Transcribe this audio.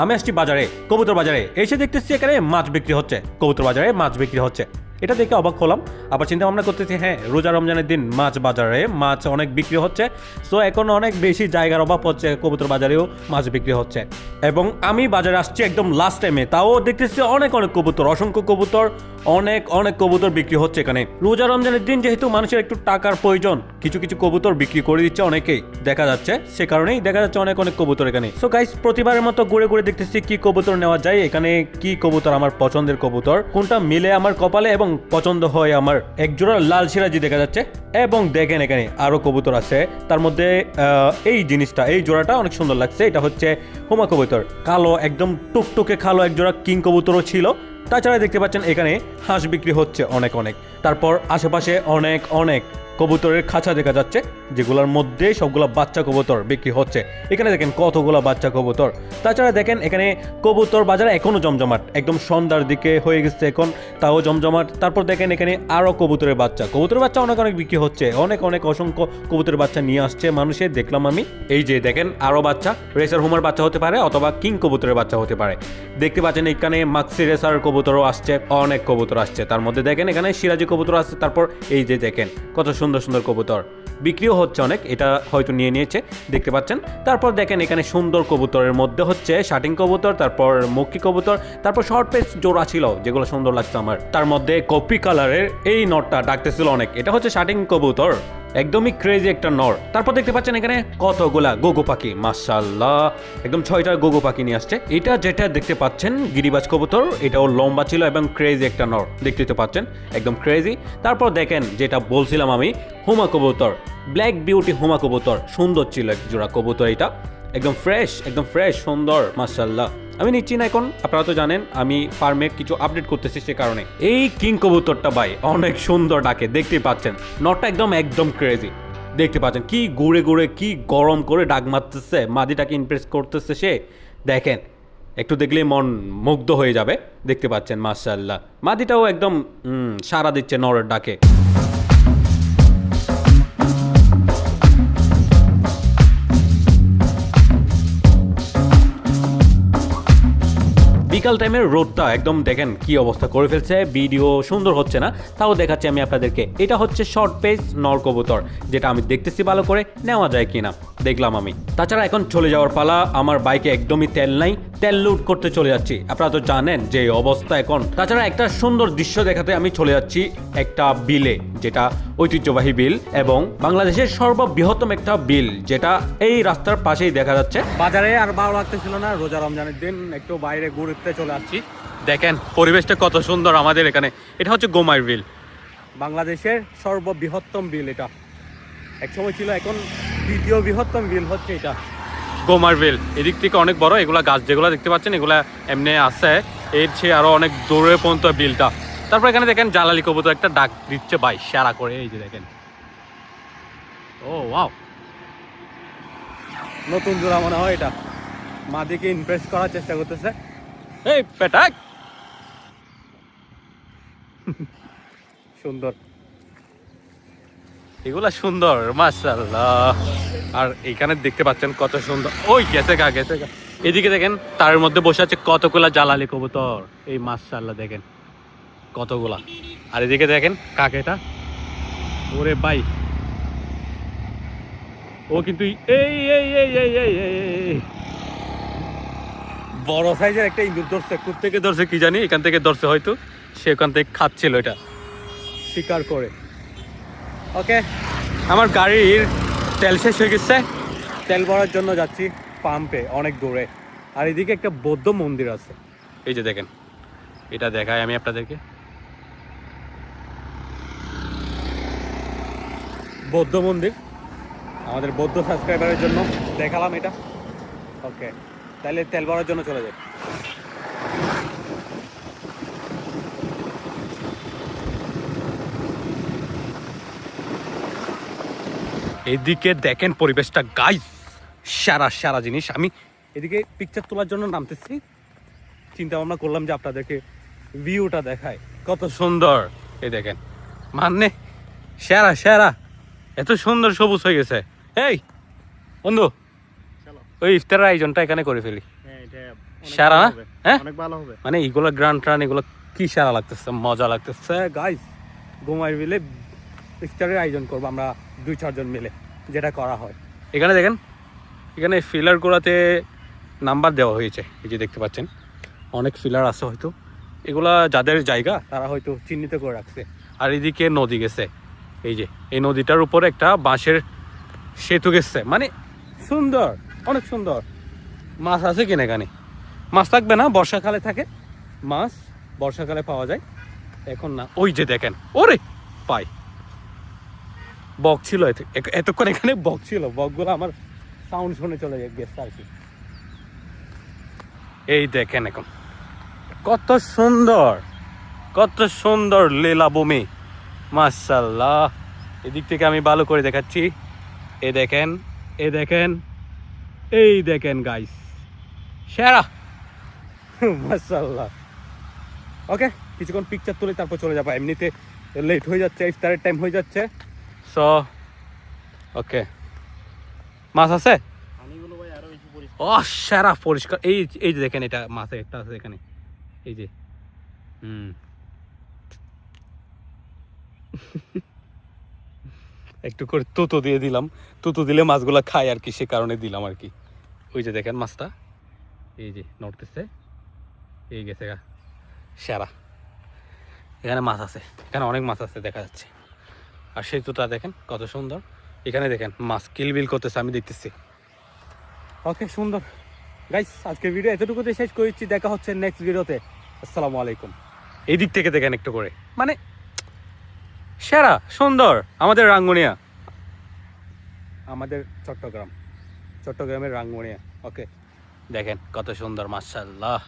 আমি আসছি বাজারে, কবুতর বাজারে। এসে দেখতেছি এখানে মাছ বিক্রি হচ্ছে, কবুতর বাজারে মাছ বিক্রি হচ্ছে। এটা দেখে অবাক হলাম। আবার চিন্তা ভাবনা করতেছি, হ্যাঁ রোজা রমজানের দিন মাছ বাজারে মাছ অনেক বিক্রি হচ্ছে। সো এখন অনেক বেশি জায়গার অভাব হচ্ছে, কবুতর বাজারেও মাছ বিক্রি হচ্ছে। এবং আমি বাজারে আসছি একদম লাস্ট টাইমে, তাও দেখতেছি অনেক অনেক কবুতর, অসংখ্য কবুতর, অনেক অনেক কবুতর বিক্রি হচ্ছে এখানে। রোজা রমজানের দিন যেহেতু মানুষের একটু টাকার প্রয়োজন, কিছু কিছু কবুতর বিক্রি করে দিচ্ছে অনেকেই দেখা যাচ্ছে, সে কারণেই দেখা যাচ্ছে অনেক অনেক কবুতর এখানে। সো গাইস, প্রতিবারের মতো ঘুরে ঘুরে দেখতেছি কি কবুতর নেওয়া যায় এখানে, কি কবুতর আমার পছন্দের কবুতর, কোনটা মিলে আমার কপালে এবং পছন্দ হয় আমার। এক জোড়া লাল সিরাজি দেখা যাচ্ছে, এবং দেখেন এখানে আরো কবুতর আছে। তার মধ্যে এই জিনিসটা, এই জোড়াটা অনেক সুন্দর লাগছে। এটা হচ্ছে হুমা কবুতর, কালো একদম টুকটুকে কালো এক জোড়া কিং কবুতরও ছিল। তাছাড়া দেখতে পাচ্ছেন এখানে হাঁস বিক্রি হচ্ছে অনেক অনেক। তারপর আশেপাশে অনেক অনেক কবুতরের খাঁচা দেখা যাচ্ছে, যেগুলোর মধ্যে সবগুলো বাচ্চা কবুতর বিক্রি হচ্ছে। এখানে দেখেন কতগুলো বাচ্চা কবুতর। তাছাড়া দেখেন এখানে কবুতর বাজারে এখনো জমজমাট, একদম সন্ধ্যার দিকে হয়ে গেছে এখন, তাও জমজমাট। তারপর দেখেন এখানে আরো কবুতরের বাচ্চা অনেক অনেক বিক্রি হচ্ছে, অনেক অনেক অসংখ্য কবুতরের বাচ্চা নিয়ে আসছে মানুষে, দেখলাম আমি। এই যে দেখেন আরো বাচ্চা, রেসার হুমার বাচ্চা হতে পারে অথবা কিং কবুতরের বাচ্চা হতে পারে। দেখতে পাচ্ছেন এখানে মাক্সি রেসার কবুতরও আসছে, অনেক কবুতর আসছে। তার মধ্যে দেখেন এখানে সিরাজি কবুতর আসছে। তারপর এই যে দেখেন কত সুন্দর সুন্দর কবুতর বিক্রিও হচ্ছে অনেক, এটা হয়তো নিয়ে নিয়েছে দেখতে পাচ্ছেন। তারপর দেখেন এখানে সুন্দর কবুতরের মধ্যে হচ্ছে শাটিং কবুতর, তারপর মক্কি কবুতর, তারপর শর্ট পেস জোড়া ছিল যেগুলো সুন্দর লাগছে আমার। তার মধ্যে কপি কালারের এই নটটা ডাকতেছিল অনেক, এটা হচ্ছে শাটিং কবুতর, একদমই ক্রেজি একটা নর। তারপর দেখতে পাচ্ছেন এখানে কতগুলা গোগো পাখি, মাশাআল্লাহ একদম 6টা গোগো পাখি নিয়ে আসছে। এটা যেটা দেখতে পাচ্ছেন গিরিবাজ কবুতর, এটাও লম্বা ছিল এবং ক্রেজি একটা নর, দেখতে তো পাচ্ছেন একদম ক্রেজি। তারপর দেখেন যেটা বলছিলাম আমি, হুমা কবুতর, ব্ল্যাক বিউটি হুমা কবুতর, সুন্দর ছিল এক জোড়া কবুতর। এটা একদম ফ্রেশ সুন্দর, মাশাআল্লাহ। আমি নিচ্ছি না এখন, আপনারা তো জানেন আমি ফার্মে কিছু আপডেট করতেছি, সে কারণে। এই কিং কবুতরটা ভাই অনেক সুন্দর ডাকে, দেখতে পাচ্ছেন নটটা একদম ক্রেজি, দেখতে পাচ্ছেন কি ঘুরে ঘুরে কি গরম করে ডাক মারতেছে, মাদিটাকে ইমপ্রেস করতেছে সে। দেখেন একটু দেখলেই মন মুগ্ধ হয়ে যাবে, দেখতে পাচ্ছেন মাশাআল্লাহ। মাদিটাও একদম সাড়া দিচ্ছে নরের ডাকে। বিকাল টাইমের রোডটা একদম দেখেন কি অবস্থা করে ফেলছে, ভিডিও সুন্দর হচ্ছে না, তাও দেখাচ্ছি আমি আপনাদেরকে। এটা হচ্ছে শর্ট পেস নর কবুতর, যেটা আমি দেখতেছি ভালো করে নেওয়া যায় কিনা, দেখলাম আমি। তাছাড়া এখন চলে যাওয়ার পালা, আমার বাইকে একদমই তেল নাই, তেল লুট করতে চলে যাচ্ছি। আপনারা তো জানেন যে অবস্থা এখন। তাছাড়া একটা সুন্দর দৃশ্য দেখাতে আমি চলে যাচ্ছি একটা বিলে, যেটা ঐতিহ্যবাহী বিল এবং বাংলাদেশের সর্ববৃহত্তম একটা বিল, যেটা এই রাস্তার পাশেই দেখা যাচ্ছে। বাজারে আর ভালো লাগতেছিল না, রোজা রমজানের দিন একটু বাইরে ঘুরতে চলে আসছি। দেখেন পরিবেশটা কত সুন্দর আমাদের এখানে। এটা হচ্ছে গোমাইর বিল, বাংলাদেশের সর্ববৃহত্তম বিল। এটা একসময় ছিল, এখন দ্বিতীয় বৃহত্তম বিল হচ্ছে এটা গোমার বিল। এদিক থেকে অনেক বড়, এগুলা গাছ যেগুলো দেখতে পাচ্ছেন এগুলা এমনি আছে, এর চেয়ে আরো অনেক দূরে পর্যন্ত বিলটা। তারপর এখানে দেখেন জালালি কবুতর একটা ডাক দিচ্ছে ভাই সেরা করে, এই যে দেখেন। ও ওয়াও, নতুন জোড়া মনে হয় এটা, মাদিকে ইমপ্রেস করার চেষ্টা করতেছে। এই পেটাক সুন্দর, এগুলা সুন্দর মাশাআল্লাহ। আর এখানে দেখতে পাচ্ছেন কত সুন্দর, ওই গেছে গা। এদিকে দেখেন তার মধ্যে বসে আছে কতগুলা জালালি কবুতর, এই মাশাআল্লাহ দেখেন কতগুলা। আর এদিকে দেখেন কাকেটা, ওরে ভাই ও কিন্তু এই এই এই এই এই এই বড় সাইজের একটা ইঁদুর ধরছে, থেকে ধরছে কি জানি, এখান থেকে ধরছে হয়তো, সে ওখান থেকে খাচ্ছিল এটা শিকার করে। ওকে, আমার গাড়ির তেল শেষ হয়ে গেছে, তেল ভরার জন্য যাচ্ছি পাম্পে অনেক দূরে। আর এদিকে একটা বৌদ্ধ মন্দির আছে, এই যে দেখেন, এটা দেখায় আমি আপনাদেরকে, বৌদ্ধ মন্দির আমাদের বৌদ্ধ সাবস্ক্রাইবারের জন্য দেখালাম এটা। ওকে, তাহলে তেল ভরার জন্য চলে যাই। এদিকে দেখেন পরিবেশটা গাইস, সারা জিনিস। আমি এদিকে পিকচার তোলার জন্য নামতেছি, চিন্তা ভাবনা করলাম যে আপনাদেরকে ভিউটা দেখায় কত সুন্দর। এই দেখেন মানে সেরা এত সুন্দর সবুজ হয়ে গেছে। এই বন্ধু, ওই ইফতারের আয়োজনটা এখানে করে ফেলি। সারা না? হ্যাঁ অনেক ভালো হবে। মানে এগুলো গ্রান ট্রান এগুলো কি সারা লাগতেছে, মজা লাগতেছে গাইস। ঘুমাই মিলে ইফতারের আয়োজন করবো আমরা 2-4 জন মিলে, যেটা করা হয়। এখানে দেখেন, এখানে ফিলারগুলোতে নাম্বার দেওয়া হয়েছে, এই যে দেখতে পাচ্ছেন অনেক ফিলার আছে, হয়তো এগুলা যাদের জায়গা তারা হয়তো চিহ্নিত করে রাখছে। আর এদিকে নদী গেছে, এই যে এই নদীটার উপরে একটা বাঁশের সেতু গেছে, মানে সুন্দর, অনেক সুন্দর। মাছ আছে কিনা এখানে? মাছ থাকবে না, বর্ষাকালে থাকে মাছ, বর্ষাকালে পাওয়া যায়, এখন না। ওই যে দেখেন, ওরে পাই বক ছিল এতক্ষণ এখানে, বক ছিল, বকগুলো আমার সাউন্ড শুনে চলে গেছে আর কি। এই দেখেন এখন কত সুন্দর, কত সুন্দর লীলাভূমি, মাশাআল্লাহ। এদিক থেকে আমি ভালো করে দেখাচ্ছি, এই দেখেন, এই দেখেন, এই দেখেন গাইস, সেরা মাশাআল্লাহ। ওকে, কিছুক্ষণ পিকচার তুলে তারপর চলে যাবো, এমনিতে লেট হয়ে যাচ্ছে, ইফতারের টাইম হয়ে যাচ্ছে। সো ওকে, মাছ আছে, পানিগুলো ভাই আরো বেশি পরিষ্কার। সেরা পরিষ্কার। এই এই যে দেখেন, এটা মাছ একটা আছে এখানে, এই যে একটু করে তুতো দিয়ে দিলাম, তুতো দিলে মাছগুলা খায় আর কি, সে কারণে দিলাম আর কি। ওই যে দেখেন মাছটা, এই যে নড়তেছে, এই গেছে গা, সেরা। এখানে মাছ আছে, এখানে অনেক মাছ আছে দেখা যাচ্ছে। আর সেতুটা দেখেন কত সুন্দর, এখানে দেখেন মাছ কিলবিল করতেছে, আমি দেখতেছি। ওকে, সুন্দর গাইস, আজকের ভিডিও এতটুকুতে শেষ করেছি, দেখা হচ্ছে নেক্সট ভিডিওতে। আসসালামু আলাইকুম। এই দিক থেকে দেখেন একটু করে, মানে সেরা সুন্দর আমাদের রাঙ্গুনিয়া, আমাদের চট্টগ্রামের রাঙ্গুনিয়া। ওকে, দেখেন কত সুন্দর, মাশাআল্লাহ।